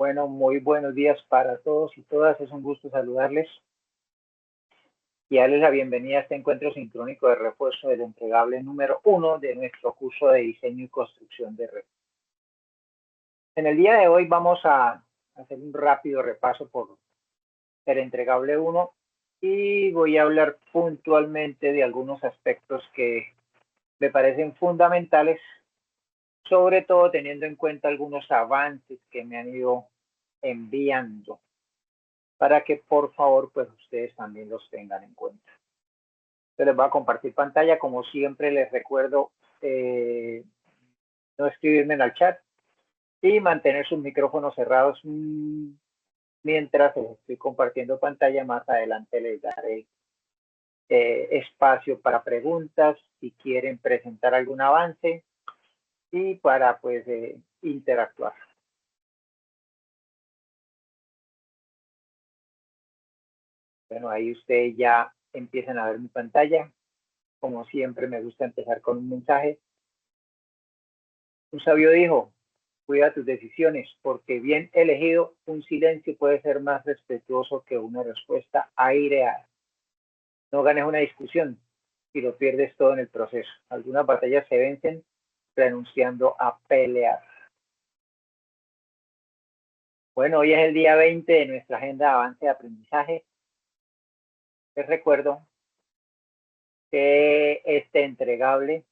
Bueno, muy buenos días para todos y todas. Es un gusto saludarles y darles la bienvenida a este encuentro sincrónico de refuerzo del entregable número 1 de nuestro curso de diseño y construcción de red. En el día de hoy vamos a hacer un rápido repaso por el entregable 1 y voy a hablar puntualmente de algunos aspectos que me parecen fundamentales, sobre todo teniendo en cuenta algunos avances que me han ido enviando, para que por favor pues ustedes también los tengan en cuenta. Yo les voy a compartir pantalla, como siempre les recuerdo no escribirme en el chat y mantener sus micrófonos cerrados mientras estoy compartiendo pantalla. Más adelante les daré espacio para preguntas, si quieren presentar algún avance y para pues interactuar. Bueno, ahí ustedes ya empiezan a ver mi pantalla. Como siempre me gusta empezar con un mensaje. Un sabio dijo: cuida tus decisiones, porque bien elegido, un silencio puede ser más respetuoso que una respuesta aireada. No ganes una discusión y lo pierdes todo en el proceso. Algunas batallas se vencen renunciando a pelear. Bueno, hoy es el día 20 de nuestra agenda de avance de aprendizaje. Les recuerdo que este entregable,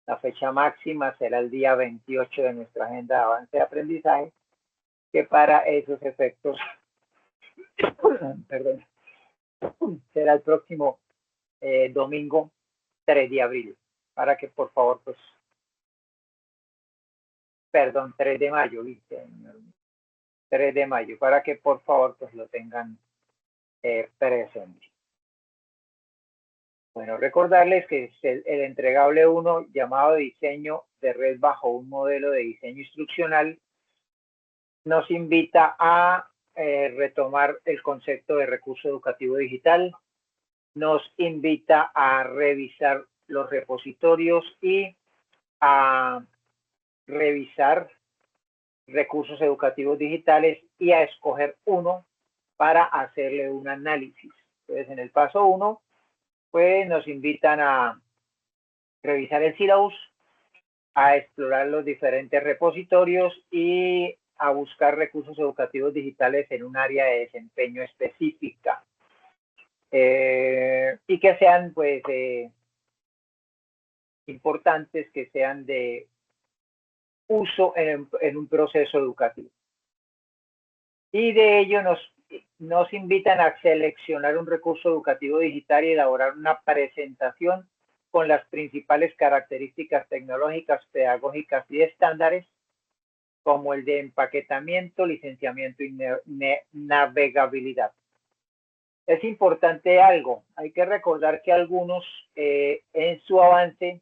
la fecha máxima será el día 28 de nuestra agenda de avance de aprendizaje, que para esos efectos, perdón, será el próximo domingo 3 de abril, para que por favor, pues, perdón, 3 de mayo, ¿viste? 3 de mayo, para que por favor, pues lo tengan presente. Bueno, recordarles que es el entregable 1 llamado diseño de red bajo un modelo de diseño instruccional, nos invita a retomar el concepto de recurso educativo digital, nos invita a revisar los repositorios y a revisar recursos educativos digitales y a escoger uno para hacerle un análisis. Entonces, en el paso 1, pues nos invitan a revisar el syllabus, a explorar los diferentes repositorios y a buscar recursos educativos digitales en un área de desempeño específica. Y que sean, pues, importantes, que sean de uso en un proceso educativo. Y de ello nos invitan a seleccionar un recurso educativo digital y elaborar una presentación con las principales características tecnológicas, pedagógicas y estándares, como el de empaquetamiento, licenciamiento y navegabilidad. Es importante algo, hay que recordar que algunos en su avance,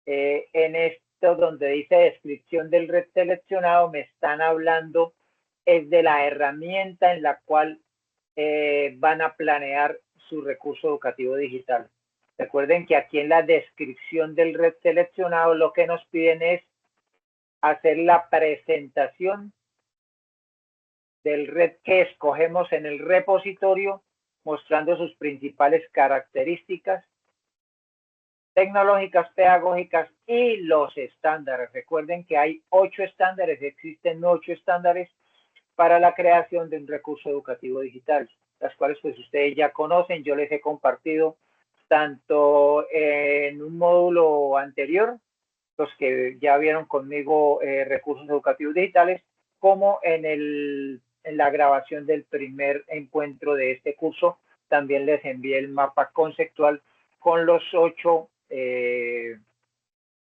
en esto donde dice descripción del red seleccionado, me están hablando es de la herramienta en la cual van a planear su recurso educativo digital. Recuerden que aquí en la descripción del red seleccionado lo que nos piden es hacer la presentación del red que escogemos en el repositorio, mostrando sus principales características tecnológicas, pedagógicas y los estándares. Recuerden que hay 8 estándares, existen 8 estándares para la creación de un recurso educativo digital, las cuales pues ustedes ya conocen. Yo les he compartido tanto en un módulo anterior, los que ya vieron conmigo recursos educativos digitales, como en la grabación del primer encuentro de este curso. También les envié el mapa conceptual con los 8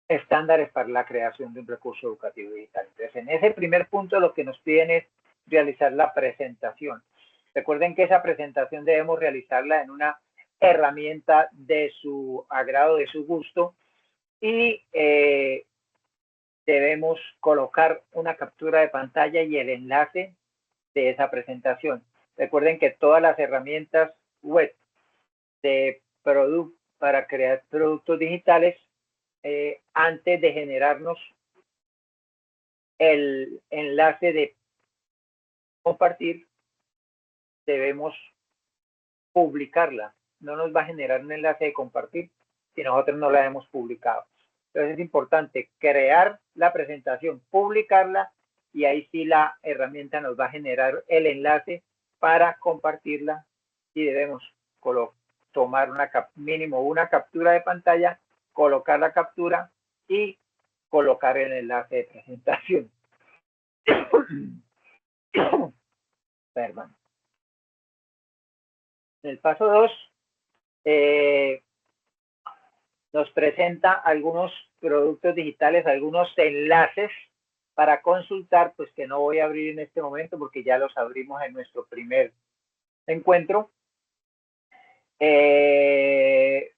estándares para la creación de un recurso educativo digital. Entonces, en ese primer punto lo que nos piden es realizar la presentación. Recuerden que esa presentación debemos realizarla en una herramienta de su agrado, de su gusto, y debemos colocar una captura de pantalla y el enlace de esa presentación. Recuerden que todas las herramientas web de para crear productos digitales, antes de generarnos el enlace compartir, debemos publicarla. No nos va a generar un enlace de compartir si nosotros no la hemos publicado. Entonces es importante crear la presentación, publicarla, y ahí sí la herramienta nos va a generar el enlace para compartirla, y debemos tomar mínimo una captura de pantalla, colocar la captura y colocar el enlace de presentación. Perdón. En el paso 2 nos presenta algunos productos digitales, algunos enlaces para consultar, pues que no voy a abrir en este momento porque ya los abrimos en nuestro primer encuentro. De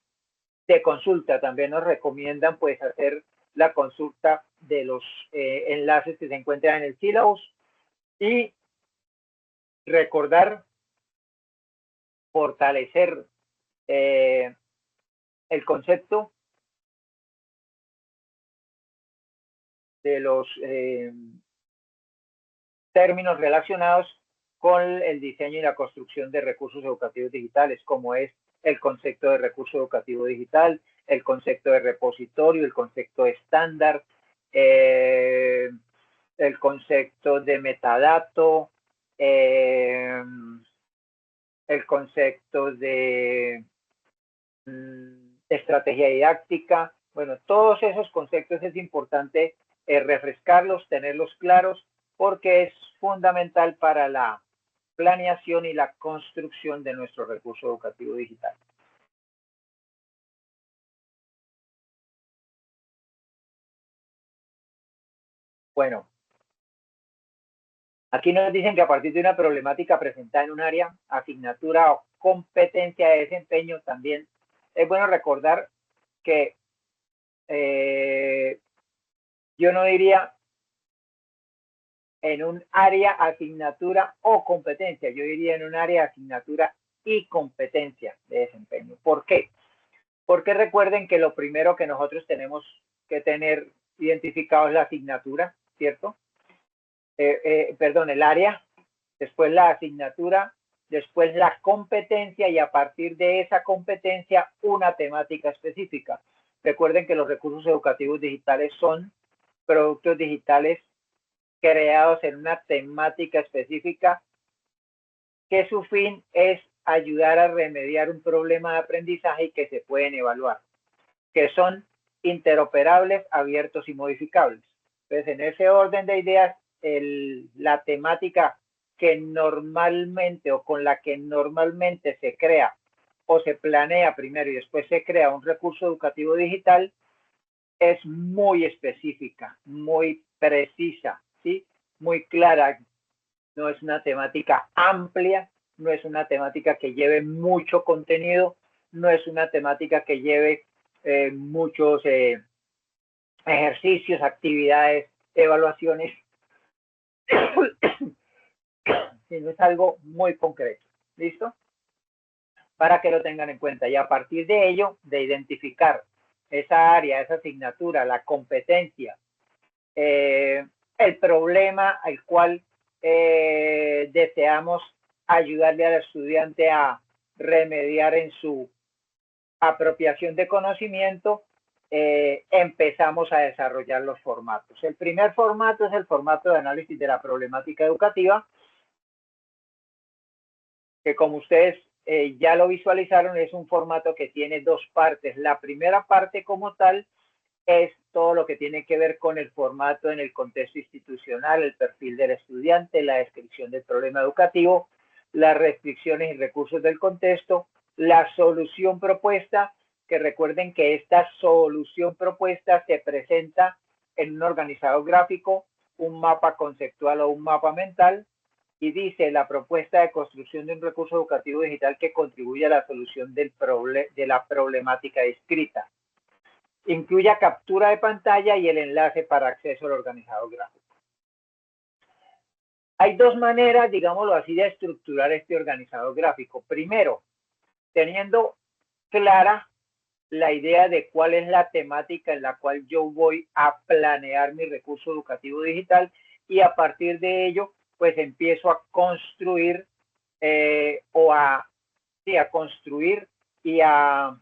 consulta, también nos recomiendan pues hacer la consulta de los enlaces que se encuentran en el sílabus, y recordar, fortalecer el concepto de los términos relacionados con el diseño y la construcción de recursos educativos digitales, como es el concepto de recurso educativo digital, el concepto de repositorio, el concepto de estándar, el concepto de metadato, el concepto de estrategia didáctica. Bueno, todos esos conceptos es importante refrescarlos, tenerlos claros, porque es fundamental para la planeación y la construcción de nuestro recurso educativo digital. Bueno, aquí nos dicen que a partir de una problemática presentada en un área, asignatura o competencia de desempeño, también es bueno recordar que yo no diría en un área, asignatura o competencia, yo diría en un área, asignatura y competencia de desempeño. ¿Por qué? Porque recuerden que lo primero que nosotros tenemos que tener identificado es la asignatura, ¿cierto? Perdón, el área, después la asignatura, después la competencia, y a partir de esa competencia una temática específica. Recuerden que los recursos educativos digitales son productos digitales creados en una temática específica, que su fin es ayudar a remediar un problema de aprendizaje y que se pueden evaluar, que son interoperables, abiertos y modificables. Entonces, en ese orden de ideas, la temática que normalmente o con la que normalmente se crea o se planea primero y después se crea un recurso educativo digital es muy específica, muy precisa, ¿sí? Muy clara. No es una temática amplia, no es una temática que lleve mucho contenido, no es una temática que lleve muchos ejercicios, actividades, evaluaciones, sino es algo muy concreto. ¿Listo? Para que lo tengan en cuenta. Y a partir de ello, de identificar esa área, esa asignatura, la competencia, el problema al cual deseamos ayudarle al estudiante a remediar en su apropiación de conocimiento, empezamos a desarrollar los formatos. El primer formato es el formato de análisis de la problemática educativa, que como ustedes ya lo visualizaron, es un formato que tiene dos partes. La primera parte como tal es todo lo que tiene que ver con el formato en el contexto institucional, el perfil del estudiante, la descripción del problema educativo, las restricciones y recursos del contexto, la solución propuesta, que recuerden que esta solución propuesta se presenta en un organizador gráfico, un mapa conceptual o un mapa mental, y dice la propuesta de construcción de un recurso educativo digital que contribuye a la solución de la problemática descrita. Incluya captura de pantalla y el enlace para acceso al organizador gráfico. Hay dos maneras, digámoslo así, de estructurar este organizador gráfico. Primero, teniendo clara la idea de cuál es la temática en la cual yo voy a planear mi recurso educativo digital, y a partir de ello pues empiezo a construir a construir y a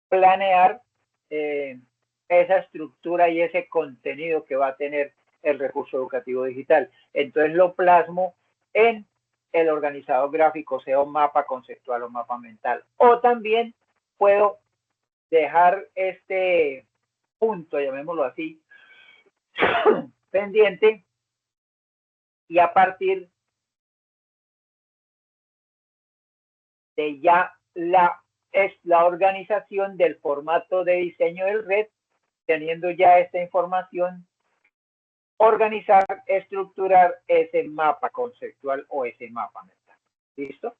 planear esa estructura y ese contenido que va a tener el recurso educativo digital. Entonces lo plasmo en el organizador gráfico, sea un mapa conceptual o mapa mental. O también puedo dejar este punto, llamémoslo así, pendiente, y a partir de ya la organización del formato de diseño del red, teniendo ya esta información, organizar, estructurar ese mapa conceptual o ese mapa mental. ¿Listo?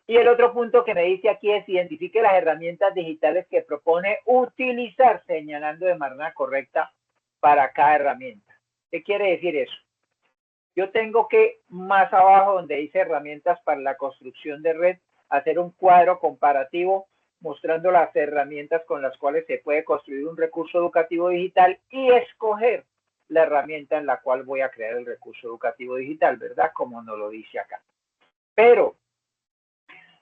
Y el otro punto que me dice aquí es identifique las herramientas digitales que propone utilizar, señalando de manera correcta para cada herramienta. ¿Qué quiere decir eso? Yo tengo que, más abajo donde dice herramientas para la construcción de red, hacer un cuadro comparativo mostrando las herramientas con las cuales se puede construir un recurso educativo digital y escoger la herramienta en la cual voy a crear el recurso educativo digital, ¿verdad? Como nos lo dice acá. Pero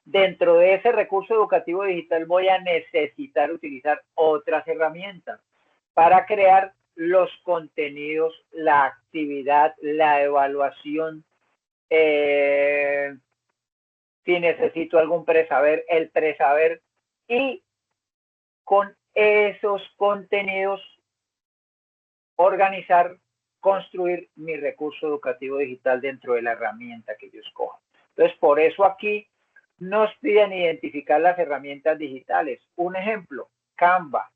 dentro de ese recurso educativo digital voy a necesitar utilizar otras herramientas para crear los contenidos, la actividad, la evaluación, si necesito algún presaber, el presaber, y con esos contenidos organizar, construir mi recurso educativo digital dentro de la herramienta que yo escoja. Entonces, por eso aquí nos piden identificar las herramientas digitales. Un ejemplo, Canva.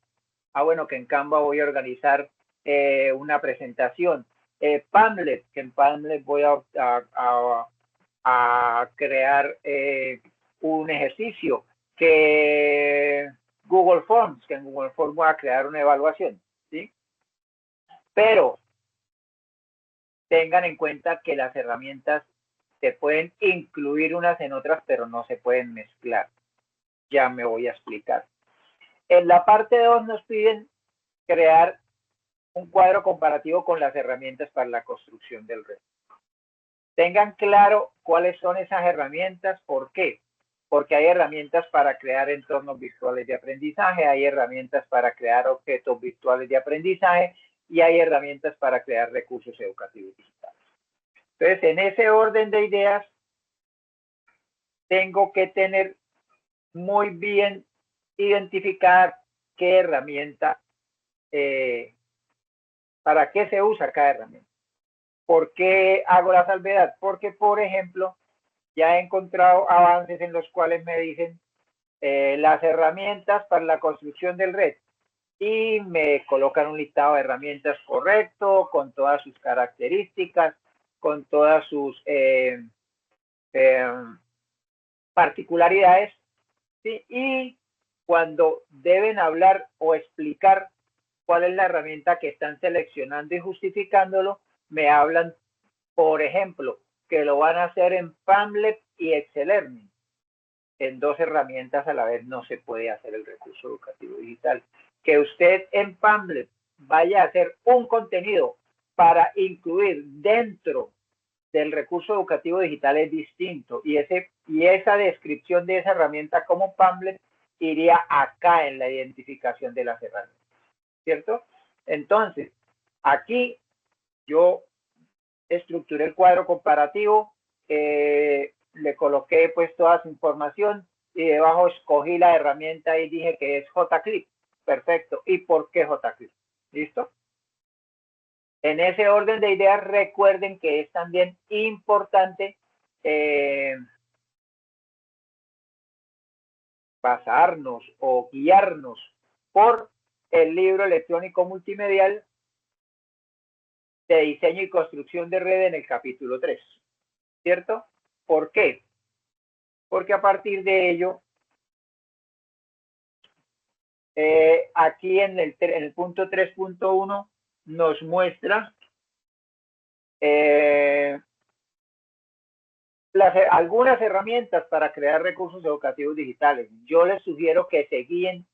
Bueno, que en Canva voy a organizar una presentación. Padlet, que en Padlet voy a crear un ejercicio. Que Google Forms, que en Google Forms voy a crear una evaluación, ¿sí? Pero tengan en cuenta que las herramientas se pueden incluir unas en otras, pero no se pueden mezclar. Ya me voy a explicar. En la parte 2 nos piden crear un cuadro comparativo con las herramientas para la construcción del red. Tengan claro cuáles son esas herramientas. ¿Por qué? Porque hay herramientas para crear entornos virtuales de aprendizaje, hay herramientas para crear objetos virtuales de aprendizaje y hay herramientas para crear recursos educativos digitales. Entonces, en ese orden de ideas, tengo que tener muy bien identificada qué herramienta, para qué se usa cada herramienta. ¿Por qué hago la salvedad? Porque, por ejemplo, ya he encontrado avances en los cuales me dicen las herramientas para la construcción del red y me colocan un listado de herramientas correcto, con todas sus características, con todas sus particularidades, ¿sí? Y cuando deben hablar o explicar cuál es la herramienta que están seleccionando y justificándolo, me hablan, por ejemplo, que lo van a hacer en Padlet y Excel-Learning. En dos herramientas a la vez no se puede hacer el recurso educativo digital. Que usted en Padlet vaya a hacer un contenido para incluir dentro del recurso educativo digital es distinto y esa descripción de esa herramienta como Padlet iría acá en la identificación de las herramientas, ¿cierto? Entonces, aquí yo estructuré el cuadro comparativo, le coloqué pues toda su información y debajo escogí la herramienta y dije que es JClip. Perfecto. ¿Y por qué JClip? ¿Listo? En ese orden de ideas, recuerden que es también importante basarnos o guiarnos por el libro electrónico multimedial de diseño y construcción de red en el capítulo 3, ¿cierto? ¿Por qué? Porque a partir de ello, aquí en el punto 3.1 nos muestra algunas herramientas para crear recursos educativos digitales. Yo les sugiero que se guíen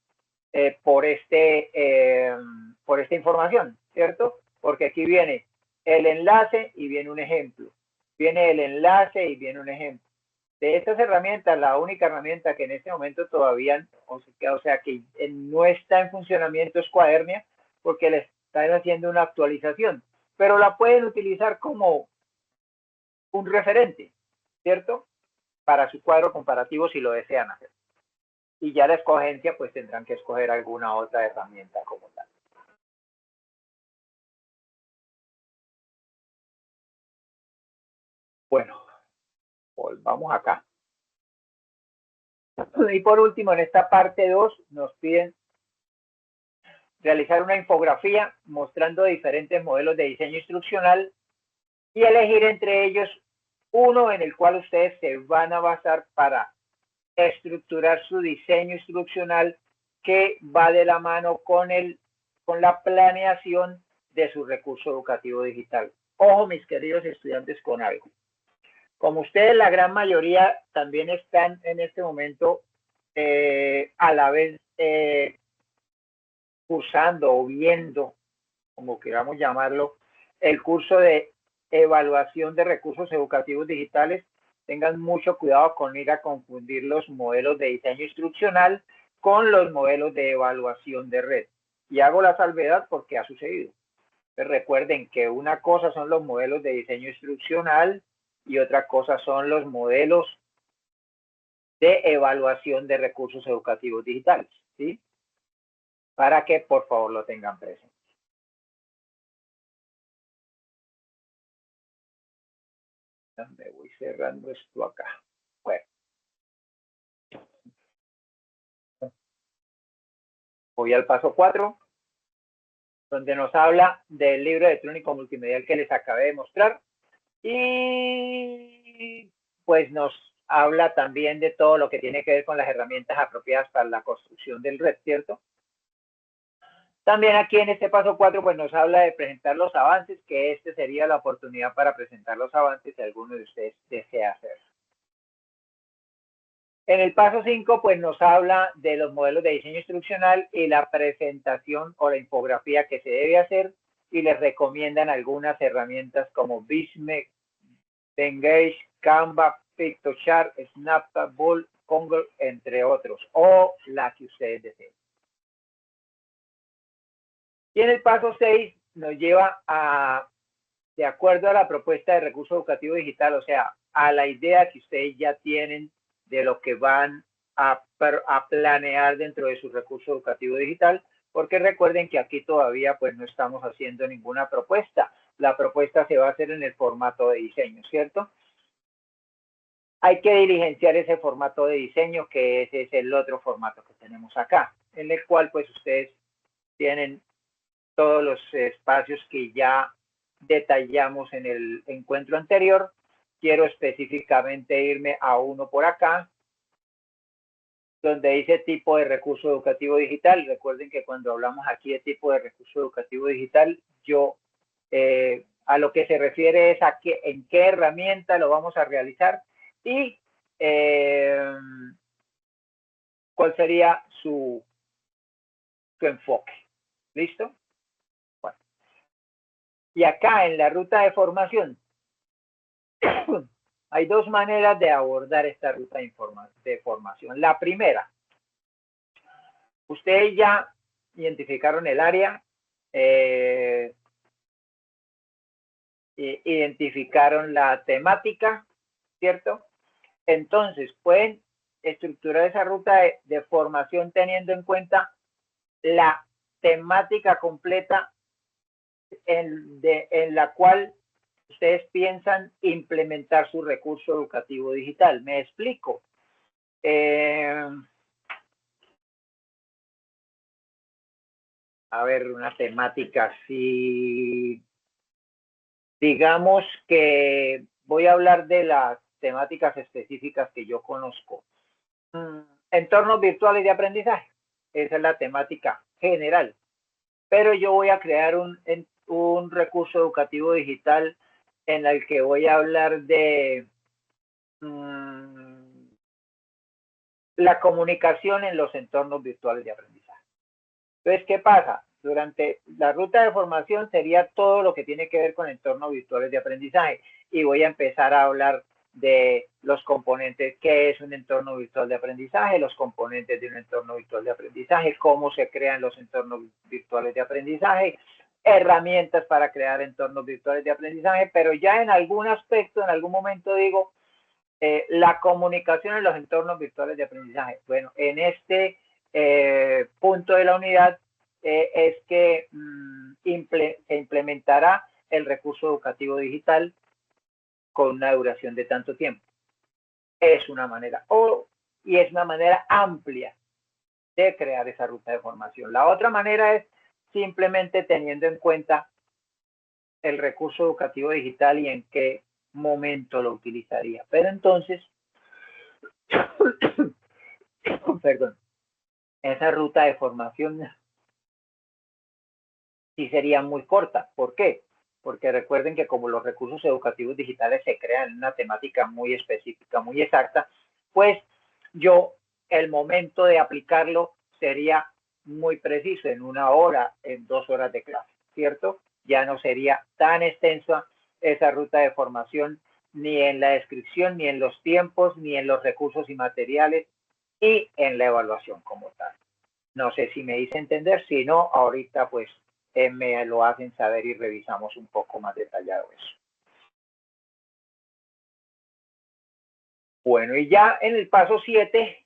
por esta información, ¿cierto? Porque aquí viene el enlace y viene un ejemplo. Viene el enlace y viene un ejemplo. De estas herramientas, la única herramienta que en este momento todavía, o sea que no está en funcionamiento es Cuadernia, porque le están haciendo una actualización, pero la pueden utilizar como un referente, ¿cierto? Para su cuadro comparativo si lo desean hacer. Y ya la escogencia, pues tendrán que escoger alguna otra herramienta como tal. Bueno, volvamos acá. Y por último, en esta parte 2 nos piden realizar una infografía mostrando diferentes modelos de diseño instruccional y elegir entre ellos uno en el cual ustedes se van a basar para estructurar su diseño instruccional que va de la mano con la planeación de su recurso educativo digital. Ojo, mis queridos estudiantes, con algo. Como ustedes, la gran mayoría también están en este momento a la vez cursando o viendo, como queramos llamarlo, el curso de evaluación de recursos educativos digitales, tengan mucho cuidado con ir a confundir los modelos de diseño instruccional con los modelos de evaluación de red. Y hago la salvedad porque ha sucedido. Pero recuerden que una cosa son los modelos de diseño instruccional y otra cosa son los modelos de evaluación de recursos educativos digitales, ¿sí? Para que por favor lo tengan presente. Me voy cerrando esto acá. Bueno. Voy al paso 4, donde nos habla del libro electrónico multimedial que les acabé de mostrar. Y pues nos habla también de todo lo que tiene que ver con las herramientas apropiadas para la construcción del red, ¿cierto? También aquí en este paso 4 pues nos habla de presentar los avances, que este sería la oportunidad para presentar los avances si alguno de ustedes desea hacer. En el paso 5 pues nos habla de los modelos de diseño instruccional y la presentación o la infografía que se debe hacer, y les recomiendan algunas herramientas como Visme, Engage, Canva, Pictochart, Snapchat, Bull, Congo, entre otros, o la que ustedes deseen. Y en el paso 6 nos lleva a, de acuerdo a la propuesta de recurso educativo digital, o sea, a la idea que ustedes ya tienen de lo que van a planear dentro de su recurso educativo digital, porque recuerden que aquí todavía pues no estamos haciendo ninguna propuesta. La propuesta se va a hacer en el formato de diseño, ¿cierto? Hay que diligenciar ese formato de diseño, que ese es el otro formato que tenemos acá, en el cual pues ustedes tienen todos los espacios que ya detallamos en el encuentro anterior. Quiero específicamente irme a uno por acá, donde dice tipo de recurso educativo digital. Recuerden que cuando hablamos aquí de tipo de recurso educativo digital, yo a lo que se refiere es a en qué herramienta lo vamos a realizar y cuál sería su enfoque. ¿Listo? Bueno. Y acá en la ruta de formación hay dos maneras de abordar esta ruta de formación. La primera, ustedes ya identificaron el área, identificaron la temática, ¿cierto? Entonces, pueden estructurar esa ruta de formación teniendo en cuenta la temática completa en la cual ustedes piensan implementar su recurso educativo digital. Me explico. A ver, una temática así. Digamos que voy a hablar de las temáticas específicas que yo conozco. Entornos virtuales de aprendizaje. Esa es la temática general. Pero yo voy a crear un recurso educativo digital en el que voy a hablar de la comunicación en los entornos virtuales de aprendizaje. Entonces, ¿qué pasa? Durante la ruta de formación sería todo lo que tiene que ver con entornos virtuales de aprendizaje. Y voy a empezar a hablar de los componentes, qué es un entorno virtual de aprendizaje, los componentes de un entorno virtual de aprendizaje, cómo se crean los entornos virtuales de aprendizaje, herramientas para crear entornos virtuales de aprendizaje, pero ya en algún aspecto, en algún momento digo, la comunicación en los entornos virtuales de aprendizaje. Bueno, en este punto de la unidad es que se implementará el recurso educativo digital con una duración de tanto tiempo. Es una manera, y es una manera amplia de crear esa ruta de formación. La otra manera es simplemente teniendo en cuenta el recurso educativo digital y en qué momento lo utilizaría. Pero entonces, perdón, esa ruta de formación sí sería muy corta. ¿Por qué? Porque recuerden que como los recursos educativos digitales se crean en una temática muy específica, muy exacta, pues el momento de aplicarlo sería muy preciso, en 1 hora, en 2 horas de clase, ¿cierto? Ya no sería tan extensa esa ruta de formación, ni en la descripción, ni en los tiempos, ni en los recursos y materiales, y en la evaluación como tal. No sé si me hice entender, si no, ahorita pues me lo hacen saber y revisamos un poco más detallado eso. Bueno, y ya en el paso 7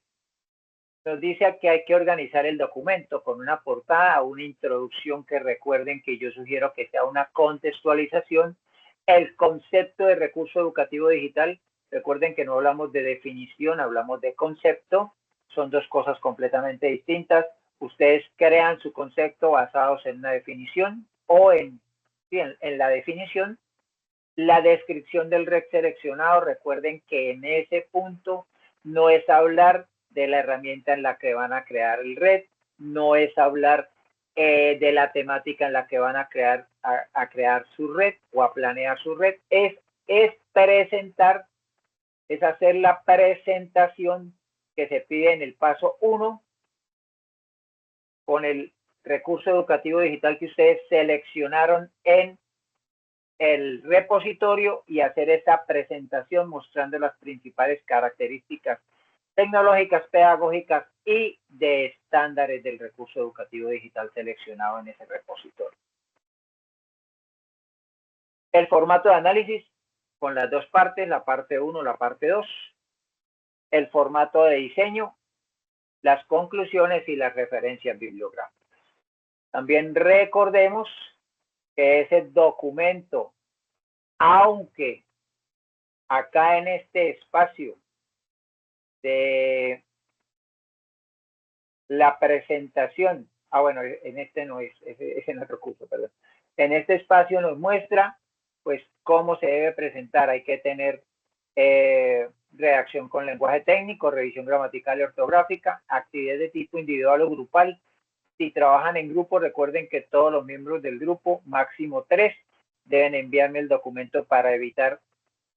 nos dice que hay que organizar el documento con una portada, una introducción que recuerden que yo sugiero que sea una contextualización, el concepto de recurso educativo digital. Recuerden que no hablamos de definición, hablamos de concepto. Son dos cosas completamente distintas. Ustedes crean su concepto basados en una definición o en la definición. La descripción del red seleccionado, recuerden que en ese punto no es hablar de la herramienta en la que van a crear el red, no es hablar de la temática en la que van a crear su red o a planear su red, es presentar, es hacer la presentación que se pide en el paso 1 con el recurso educativo digital que ustedes seleccionaron en el repositorio y hacer esa presentación mostrando las principales características tecnológicas, pedagógicas y de estándares del recurso educativo digital seleccionado en ese repositorio. El formato de análisis con las dos partes, la parte 1, la parte 2. El formato de diseño, las conclusiones y las referencias bibliográficas. También recordemos que ese documento, aunque acá en este espacio de la presentación, bueno, en este no es, es en otro curso, perdón. En este espacio nos muestra, pues, cómo se debe presentar. Hay que tener redacción con lenguaje técnico, revisión gramatical y ortográfica, actividades de tipo individual o grupal. Si trabajan en grupo, recuerden que todos los miembros del grupo, máximo 3, deben enviarme el documento para evitar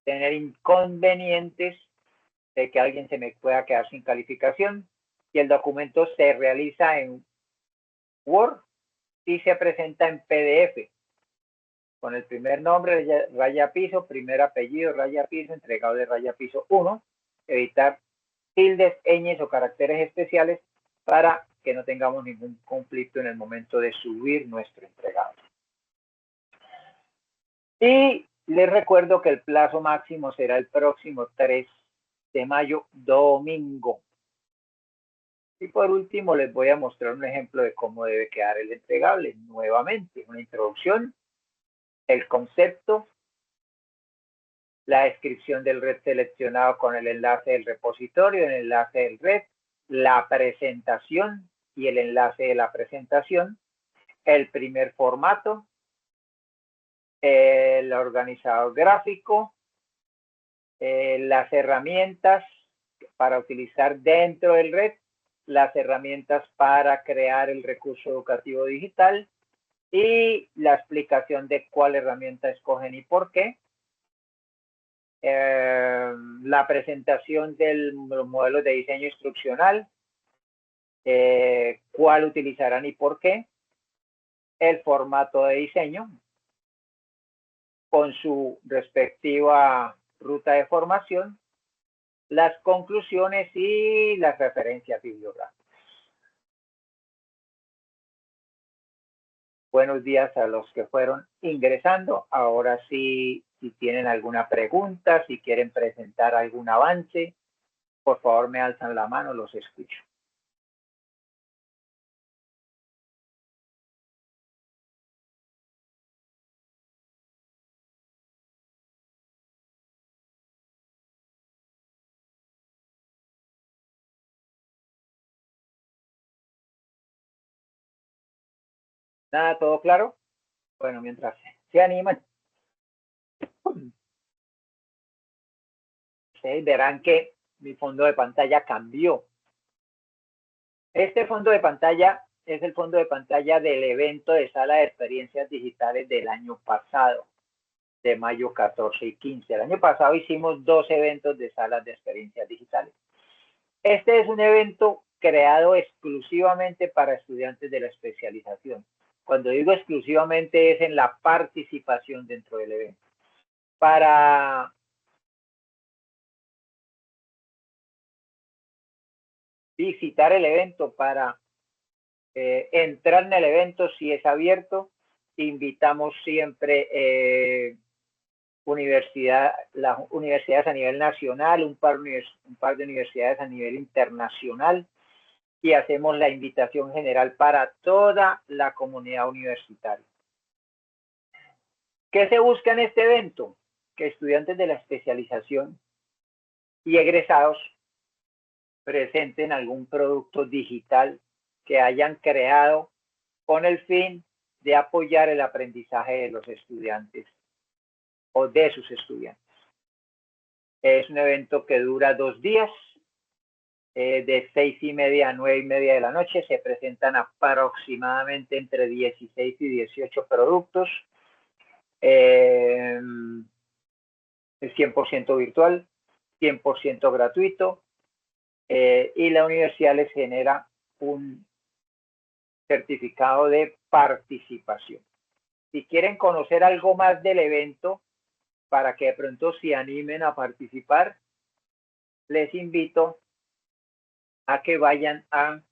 tener inconvenientes de que alguien se me pueda quedar sin calificación. Y el documento se realiza en Word y se presenta en PDF con el primer nombre, raya piso, primer apellido, raya piso, entregado de raya piso 1, evitar tildes, ñes o caracteres especiales para que no tengamos ningún conflicto en el momento de subir nuestro entregado. Y les recuerdo que el plazo máximo será el próximo 3 de mayo, domingo. Y por último, les voy a mostrar un ejemplo de cómo debe quedar el entregable. Nuevamente, una introducción, el concepto, la descripción del red seleccionado con el enlace del repositorio, el enlace del red, la presentación y el enlace de la presentación, el primer formato, el organizador gráfico, las herramientas para utilizar dentro del red, las herramientas para crear el recurso educativo digital y la explicación de cuál herramienta escogen y por qué. La presentación de los modelos de diseño instruccional, cuál utilizarán y por qué. el formato de diseño con su respectiva ruta de formación, las conclusiones y las referencias bibliográficas. Buenos días a los que fueron ingresando. Ahora sí, si tienen alguna pregunta, si quieren presentar algún avance, por favor me alzan la mano, los escucho. ¿Nada, todo claro? Bueno, mientras se animan, ustedes verán que mi fondo de pantalla cambió. Este fondo de pantalla es el fondo de pantalla del evento de sala de experiencias digitales del año pasado, de mayo 14 y 15. El año pasado hicimos 2 eventos de salas de experiencias digitales. Este es un evento creado exclusivamente para estudiantes de la especialización. Cuando digo exclusivamente es en la participación dentro del evento. Para visitar el evento, para entrar en el evento si es abierto, invitamos siempre las universidades a nivel nacional, un par de universidades a nivel internacional, y hacemos la invitación general para toda la comunidad universitaria. ¿Qué se busca en este evento? Que estudiantes de la especialización y egresados presenten algún producto digital que hayan creado con el fin de apoyar el aprendizaje de los estudiantes o de sus estudiantes. Es un evento que dura 2 días, de 6:30 a 9:30 de la noche. Se presentan aproximadamente entre 16 y 18 productos. Es 100% virtual, 100% gratuito, y la universidad les genera un certificado de participación. Si quieren conocer algo más del evento, para que de pronto se animen a participar, les invito a que vayan a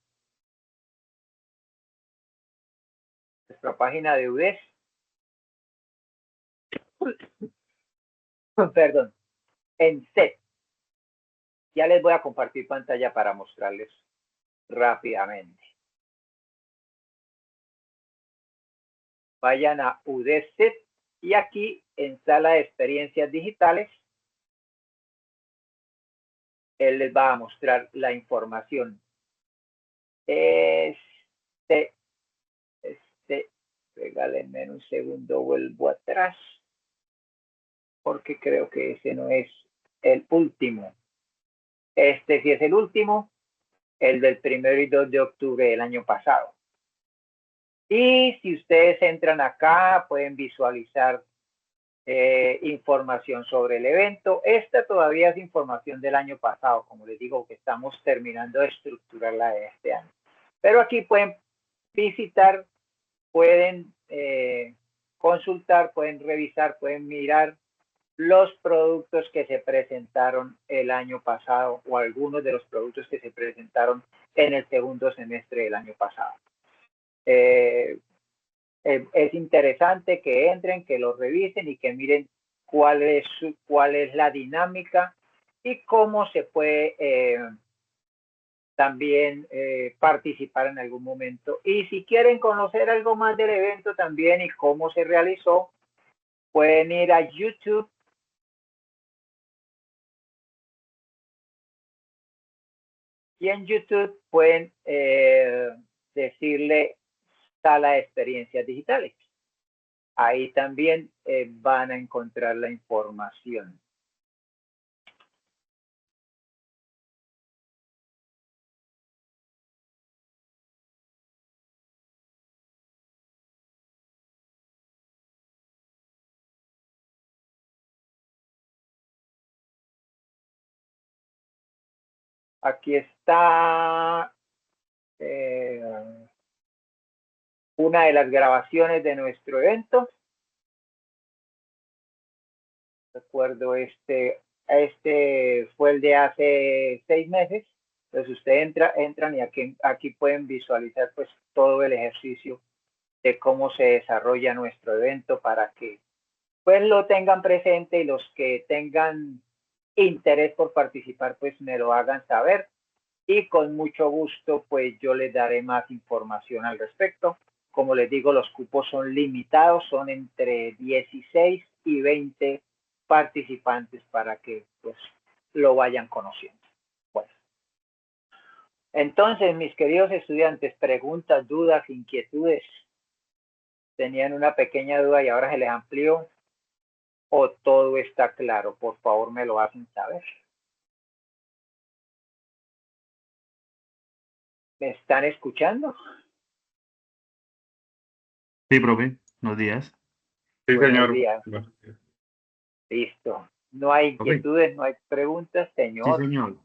nuestra página de UDES, perdón, en set. Ya les voy a compartir pantalla para mostrarles rápidamente. Vayan a UDES set y aquí en sala de experiencias digitales, él les va a mostrar la información. Regálenme un segundo, vuelvo atrás, porque creo que ese no es el último. Este sí es el último, el del 1 y 2 de octubre del año pasado. Y si ustedes entran acá, pueden visualizar información sobre el evento. Esta todavía es información del año pasado, como les digo, que estamos terminando de estructurarla de este año. Pero aquí pueden visitar, pueden consultar, pueden revisar, pueden mirar los productos que se presentaron el año pasado o algunos de los productos que se presentaron en el segundo semestre del año pasado. Es interesante que entren, que lo revisen y que miren cuál es la dinámica y cómo se puede también participar en algún momento. Y si quieren conocer algo más del evento también y cómo se realizó, pueden ir a YouTube y en YouTube pueden decirle sala de experiencias digitales. Ahí también van a encontrar la información. Aquí está una de las grabaciones de nuestro evento. Recuerdo este fue el de hace 6 meses. Entonces usted entran y aquí pueden visualizar pues todo el ejercicio de cómo se desarrolla nuestro evento para que pues lo tengan presente y los que tengan interés por participar pues me lo hagan saber y con mucho gusto pues yo les daré más información al respecto. Como les digo, los cupos son limitados, son entre 16 y 20 participantes para que pues lo vayan conociendo. Bueno, entonces mis queridos estudiantes, preguntas, dudas, inquietudes, tenían una pequeña duda y ahora se les amplió o todo está claro, por favor me lo hacen saber. ¿Me están escuchando? Sí, profe, buenos días. Sí, Buenos señor. días. Listo. No hay Profe. inquietudes, no hay preguntas, Sí, señor. señor.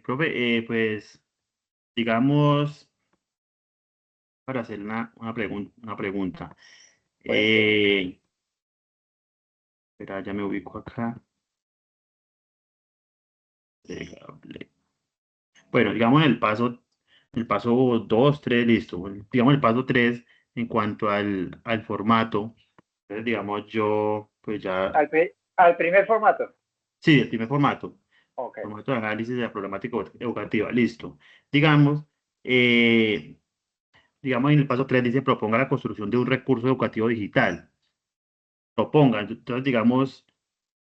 Profe, pues, digamos, para hacer una pregunta. Espera, ya me ubico acá. Bueno, digamos el paso 2, 3, listo. Digamos el paso 3 en cuanto al formato. Entonces, digamos, yo, pues ya, Al primer formato. sí, el primer formato. Ok. Formato de análisis de la problemática educativa, listo. Digamos, eh, digamos en el paso 3 dice proponga la construcción de un recurso educativo digital. Proponga, entonces digamos,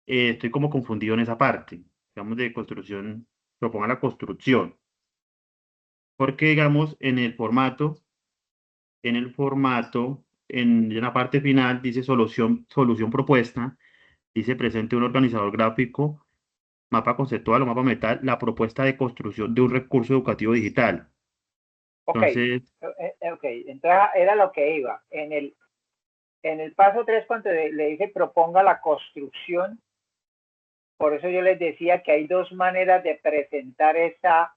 estoy como confundido en esa parte, digamos de construcción, proponga la construcción, porque digamos en la parte final dice solución propuesta, dice presente un organizador gráfico, mapa conceptual o mapa mental, la propuesta de construcción de un recurso educativo digital. Ok. Entonces, Ok. Entonces era lo que iba. En el paso 3, cuando le dice proponga la construcción, por eso yo les decía que hay dos maneras de presentar esa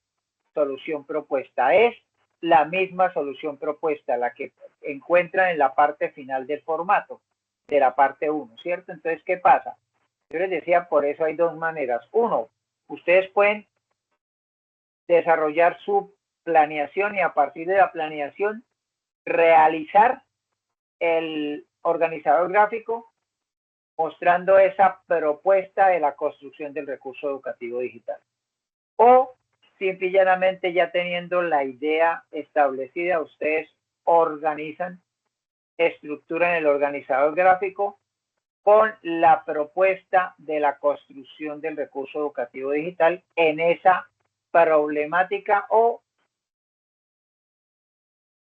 solución propuesta. Es la misma solución propuesta, la que encuentran en la parte final del formato, de la parte 1, ¿cierto? Entonces, ¿qué pasa? Yo les decía, por eso hay dos maneras. Uno, ustedes pueden desarrollar su planeación y a partir de la planeación realizar el organizador gráfico mostrando esa propuesta de la construcción del recurso educativo digital. O simple y llanamente ya teniendo la idea establecida, ustedes organizan, estructuran el organizador gráfico con la propuesta de la construcción del recurso educativo digital en esa problemática o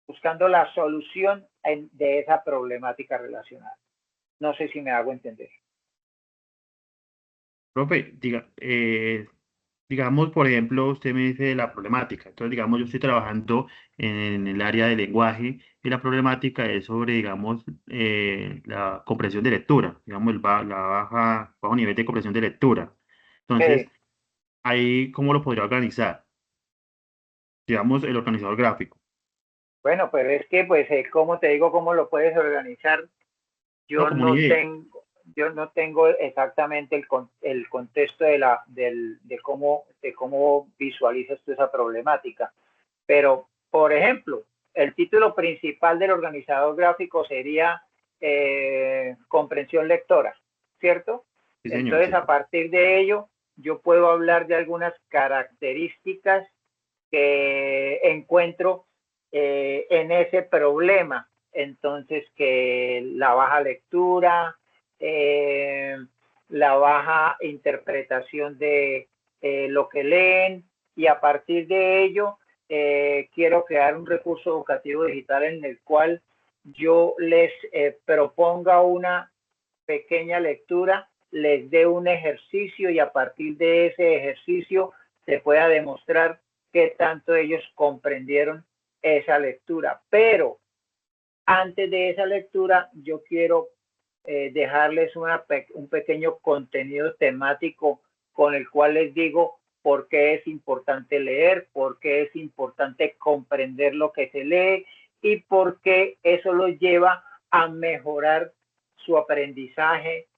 buscando la solución de esa problemática relacionada. No sé si me hago entender. profe, digamos, por ejemplo, usted me dice la problemática. Entonces, digamos, yo estoy trabajando en el área de lenguaje y la problemática es sobre, digamos, la comprensión de lectura, digamos, bajo nivel de comprensión de lectura. Entonces, ahí, ¿cómo lo podría organizar? Digamos, el organizador gráfico. Bueno, pero es que, pues, ¿cómo te digo cómo lo puedes organizar? No, Yo como una no idea. tengo exactamente el contexto de cómo visualizas tú esa problemática. Pero, por ejemplo, el título principal del organizador gráfico sería comprensión lectora, ¿cierto? Sí, señor, Entonces, sí. a partir de ello, yo puedo hablar de algunas características que encuentro en ese problema. Entonces, que la baja lectura, la baja interpretación de lo que leen y a partir de ello quiero crear un recurso educativo digital en el cual yo les proponga una pequeña lectura, les dé un ejercicio y a partir de ese ejercicio se pueda demostrar qué tanto ellos comprendieron esa lectura. Pero antes de esa lectura, yo quiero dejarles un pequeño contenido temático con el cual les digo por qué es importante leer, por qué es importante comprender lo que se lee y porque eso los lleva a mejorar su aprendizaje,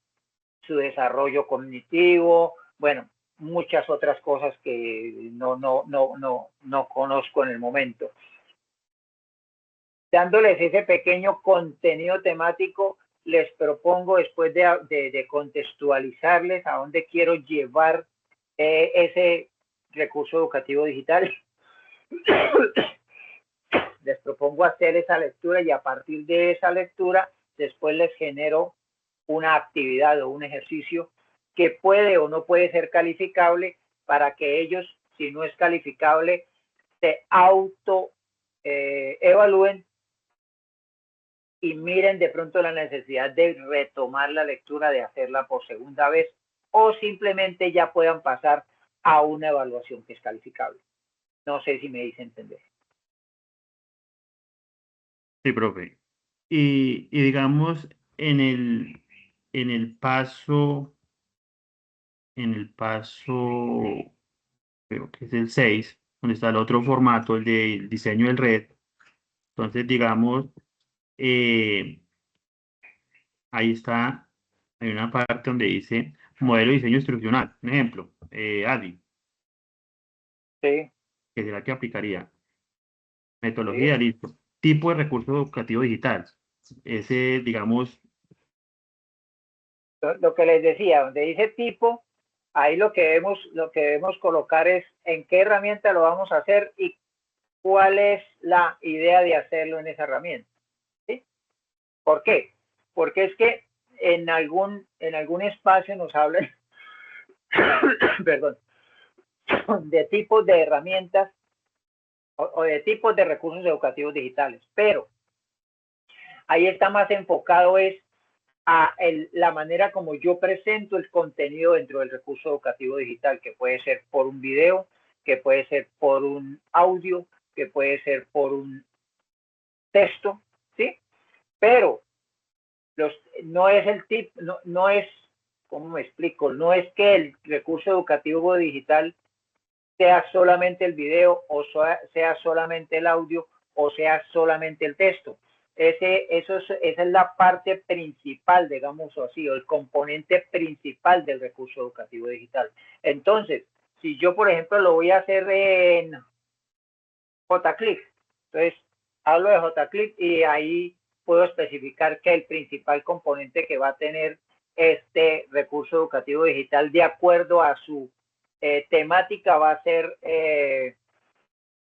su desarrollo cognitivo, bueno, muchas otras cosas que no conozco en el momento. Dándoles ese pequeño contenido temático, les propongo, después de contextualizarles a dónde quiero llevar ese recurso educativo digital, les propongo hacer esa lectura y a partir de esa lectura, después les genero una actividad o un ejercicio que puede o no puede ser calificable para que ellos, si no es calificable, se auto evalúen y miren de pronto la necesidad de retomar la lectura, de hacerla por segunda vez, o simplemente ya puedan pasar a una evaluación que es calificable. No sé si me hice entender. Sí, profe. Y digamos, en el paso, creo que es el 6 donde está el otro formato, el del diseño del red. Entonces, digamos, eh, ahí está, hay una parte donde dice modelo de diseño instruccional. Un ejemplo, ADI, Sí, que será que aplicaría. Metodología, sí. listo. Tipo de recurso educativo digital. Ese, digamos, Lo que les decía, donde dice tipo, ahí lo que debemos colocar es en qué herramienta lo vamos a hacer y cuál es la idea de hacerlo en esa herramienta. ¿Sí? ¿Por qué? Porque es que en algún espacio nos hablan perdón, de tipos de herramientas o de tipos de recursos educativos digitales, pero ahí está más enfocado es a la manera como yo presento el contenido dentro del recurso educativo digital, que puede ser por un video, que puede ser por un audio, que puede ser por un texto, ¿sí? Pero no es el tip, no es, ¿cómo me explico? No es que el recurso educativo digital sea solamente el video o sea solamente el audio o sea solamente el texto. Esa es la parte principal, digamos así, o el componente principal del recurso educativo digital. Entonces, si yo, por ejemplo, lo voy a hacer en JClick, entonces hablo de JClick y ahí puedo especificar que el principal componente que va a tener este recurso educativo digital de acuerdo a su temática va a ser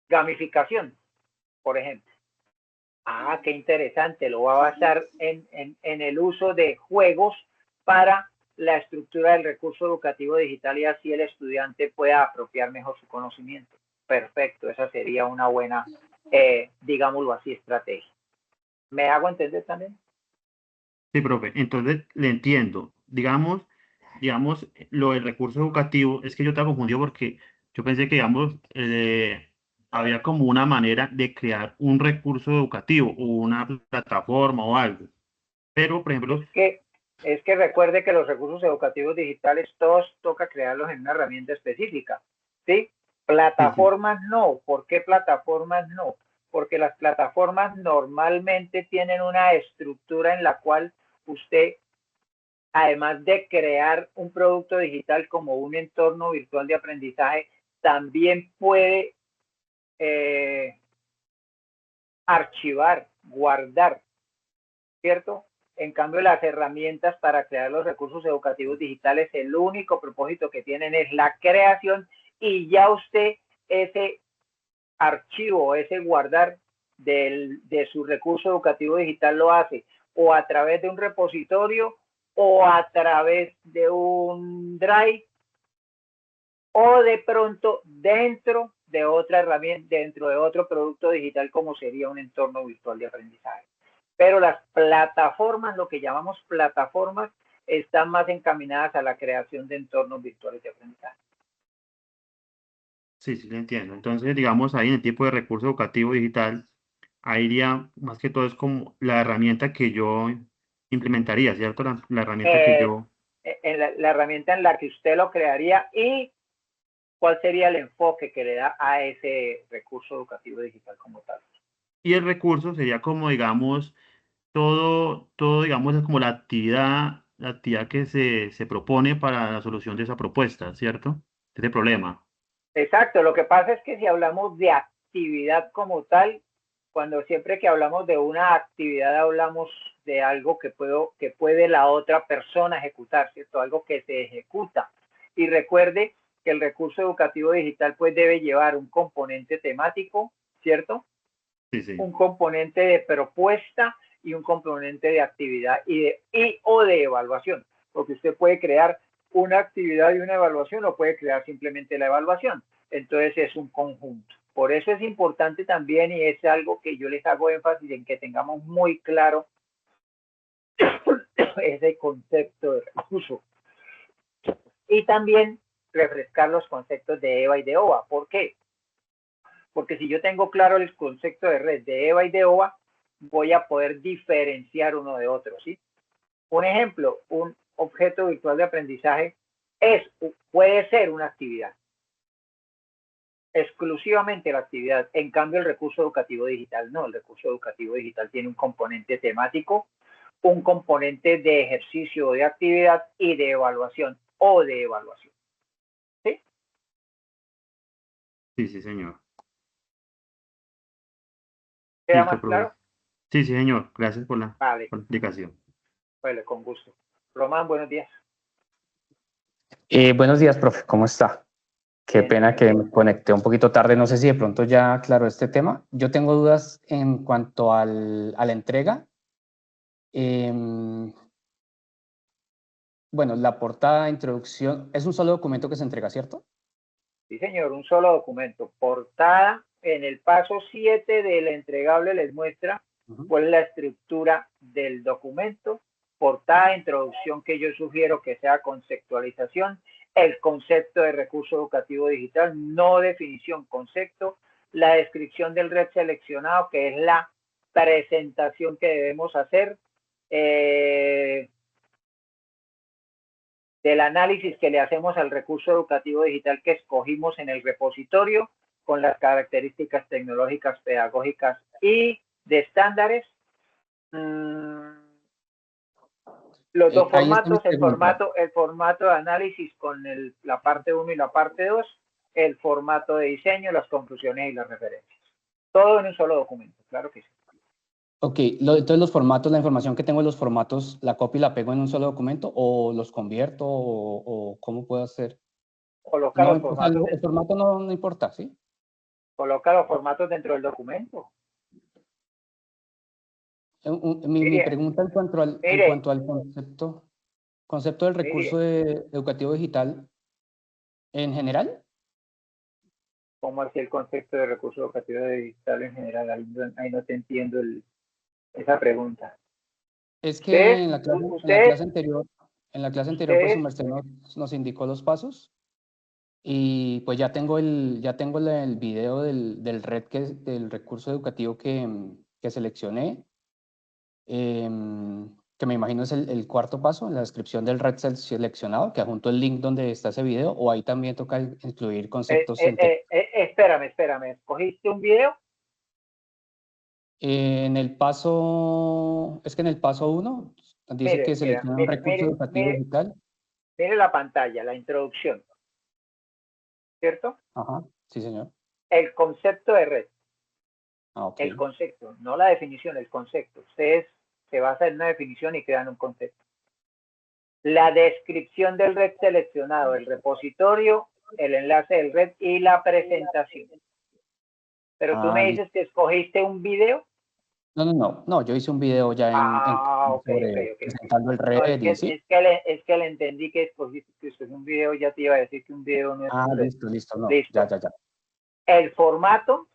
gamificación, por ejemplo. Ah, qué interesante, lo va a basar en el uso de juegos para la estructura del recurso educativo digital y así el estudiante pueda apropiar mejor su conocimiento. Perfecto, esa sería una buena, digámoslo así, estrategia. ¿Me hago entender también? sí, profe. Entonces, le entiendo. Digamos, lo del recurso educativo, es que yo estaba confundido porque yo pensé que, digamos, había como una manera de crear un recurso educativo o una plataforma o algo. Pero, por ejemplo, Es que recuerde que los recursos educativos digitales todos toca crearlos en una herramienta específica, ¿sí? sí, sí, Plataformas no. ¿Por qué plataformas no? Porque las plataformas normalmente tienen una estructura en la cual usted, además de crear un producto digital como un entorno virtual de aprendizaje, también puede eh, archivar, guardar, ¿cierto? En cambio, las herramientas para crear los recursos educativos digitales, el único propósito que tienen es la creación y ya usted ese archivo, ese guardar de su recurso educativo digital lo hace o a través de un repositorio o a través de un drive o de pronto dentro de otra herramienta, dentro de otro producto digital como sería un entorno virtual de aprendizaje. Pero las plataformas, lo que llamamos plataformas, están más encaminadas a la creación de entornos virtuales de aprendizaje. sí, sí, le entiendo. Entonces, digamos, ahí en el tipo de recurso educativo digital, ahí iría más que todo es como la herramienta que yo implementaría, ¿cierto? La herramienta que Eh, yo... la herramienta en la que usted lo crearía y cuál sería el enfoque que le da a ese recurso educativo digital como tal. Y el recurso sería como, digamos, digamos, es como la actividad que se propone para la solución de esa propuesta, ¿cierto? De ese problema. Exacto, lo que pasa es que si hablamos de actividad como tal, cuando siempre que hablamos de una actividad hablamos de algo que puede la otra persona ejecutar, ¿cierto? Algo que se ejecuta. Y recuerde que el recurso educativo digital pues debe llevar un componente temático, ¿cierto? Sí, sí. Un componente de propuesta y un componente de actividad o de evaluación, porque usted puede crear una actividad y una evaluación o puede crear simplemente la evaluación. Entonces es un conjunto. Por eso es importante también, y es algo que yo les hago énfasis en que tengamos muy claro ese concepto de recurso. Y también refrescar los conceptos de EVA y de OVA. ¿Por qué? Porque si yo tengo claro el concepto de red de EVA y de OVA, voy a poder diferenciar uno de otro, ¿sí? Un ejemplo, un objeto virtual de aprendizaje puede ser una actividad, exclusivamente la actividad. En cambio, el recurso educativo digital no. El recurso educativo digital tiene un componente temático, un componente de ejercicio o de actividad y de evaluación o de evaluación. ¿Sí? Sí, sí, señor. ¿Queda Listo, más profe. claro? Sí, sí, señor. Gracias Vale, por la explicación. vale, con gusto. Román, buenos días. Buenos días, profe, ¿cómo está? Qué Bien, pena señor. que me conecté un poquito tarde, no sé si de pronto ya aclaró este tema. Yo tengo dudas en cuanto a la entrega. Em, bueno, la portada, introducción, es un solo documento que se entrega, ¿cierto? Sí, señor, un solo documento. Portada, en el paso 7 del entregable les muestra cuál es la estructura del documento. Portada, introducción que yo sugiero que sea conceptualización, el concepto de recurso educativo digital, no definición, concepto, la descripción del red seleccionado, que es la presentación que debemos hacer, del análisis que le hacemos al recurso educativo digital que escogimos en el repositorio con las características tecnológicas, pedagógicas y de estándares. Los dos Ahí está mi formatos, pregunta. el formato de análisis con la parte 1 y la parte 2, el formato de diseño, las conclusiones y las referencias. Todo en un solo documento, claro que sí. Ok, entonces los formatos, la información que tengo en los formatos, ¿la copio y la pego en un solo documento o los convierto o cómo puedo hacer? Coloca No, los o sea, formatos, el formato no importa, ¿sí? coloca los formatos dentro del documento. Mi Mire, pregunta en mire, cuanto al concepto del recurso mire, educativo digital en general, cómo así el concepto de recurso educativo digital en general. Ahí no te entiendo esa pregunta. es Ustedes, que ustedes, en la clase anterior, pues su ustedes, merced nos indicó los pasos y pues ya tengo el video del recurso educativo que seleccioné, que me imagino es el cuarto paso, en la descripción del red seleccionado, que adjunto el link donde está ese video, o ahí también toca incluir conceptos en texto. espérame, ¿escogiste un video? Es que en el paso 1 dice que Mire, selecciona un recurso educativo digital. mire la pantalla, la introducción, ¿cierto? Ajá, sí, señor. El concepto de red, Ah, ok. el concepto, no la definición, el concepto. Ustedes se basan en una definición y crean un concepto. La descripción del red seleccionado, el repositorio, el enlace del red y la presentación. Pero tú Ah, me listo. dices que escogiste un video. No, yo hice un video ya Ok. sobre presentando el No, red y sí. es que le entendí que escogiste que es un video, ya te iba a decir que un video no es Ah, un red. listo, no, Listo. ya. El formato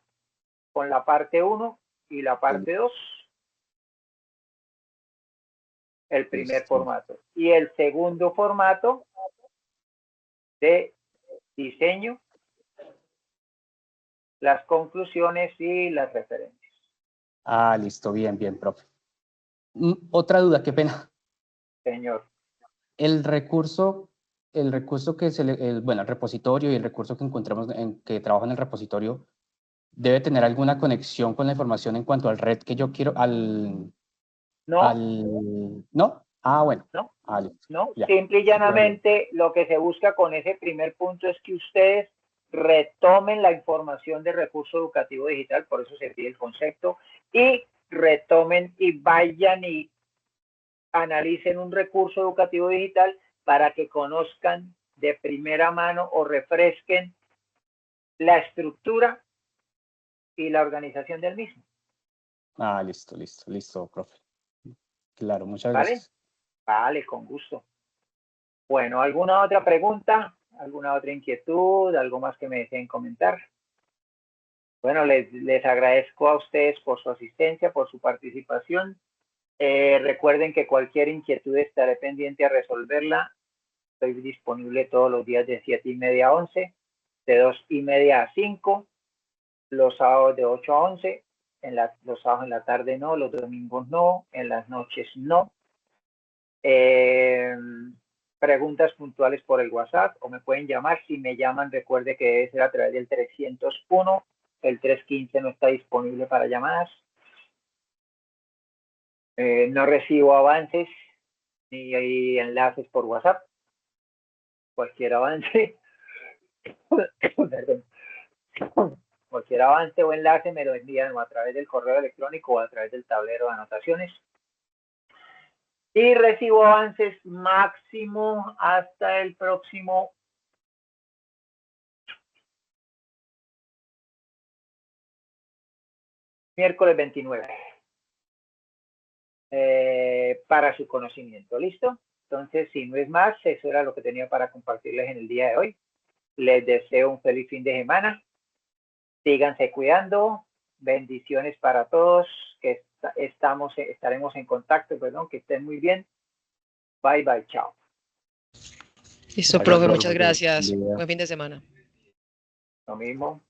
con la parte 1 y la Sí, parte 2, el primer listo. formato. Y el segundo formato de diseño, las conclusiones y las referencias. Ah, listo, bien, profe. Otra duda, qué pena. Señor. El recurso, el repositorio y el recurso que encontramos que trabaja en el repositorio, debe tener alguna conexión con la información en cuanto al red que yo quiero, No, ¿no? Ah, bueno. no, Ah, listo. no. Ya. Simple y llanamente lo que se busca con ese primer punto es que ustedes retomen la información de recurso educativo digital, por eso se pide el concepto, y retomen y vayan y analicen un recurso educativo digital para que conozcan de primera mano o refresquen la estructura y la organización del mismo. Ah, listo, profe. Claro, muchas ¿Vale? gracias. Vale, con gusto. Bueno, ¿alguna otra pregunta? ¿Alguna otra inquietud? ¿Algo más que me deseen comentar? Bueno, les agradezco a ustedes por su asistencia, por su participación. Recuerden que cualquier inquietud estaré pendiente a resolverla. Estoy disponible todos los días de 7:30 a 11, de 2:30 a 5, los sábados de 8 a 11, los sábados en la tarde no, los domingos no, en las noches no. Preguntas puntuales por el WhatsApp o me pueden llamar. Si me llaman, recuerde que debe ser a través del 301. El 315 no está disponible para llamadas. No recibo avances ni hay enlaces por WhatsApp. Cualquier avance, perdón, cualquier avance o enlace me lo envían a través del correo electrónico o a través del tablero de anotaciones. Y recibo avances máximo hasta el próximo miércoles 29. Para su conocimiento, ¿listo? Entonces, si no es más, eso era lo que tenía para compartirles en el día de hoy. Les deseo un feliz fin de semana. Síganse cuidando. Bendiciones para todos. Que estaremos en contacto, perdón, que estén muy bien. Bye, bye, chao. Listo, profe, muchas gracias. Buen fin de semana. Lo mismo.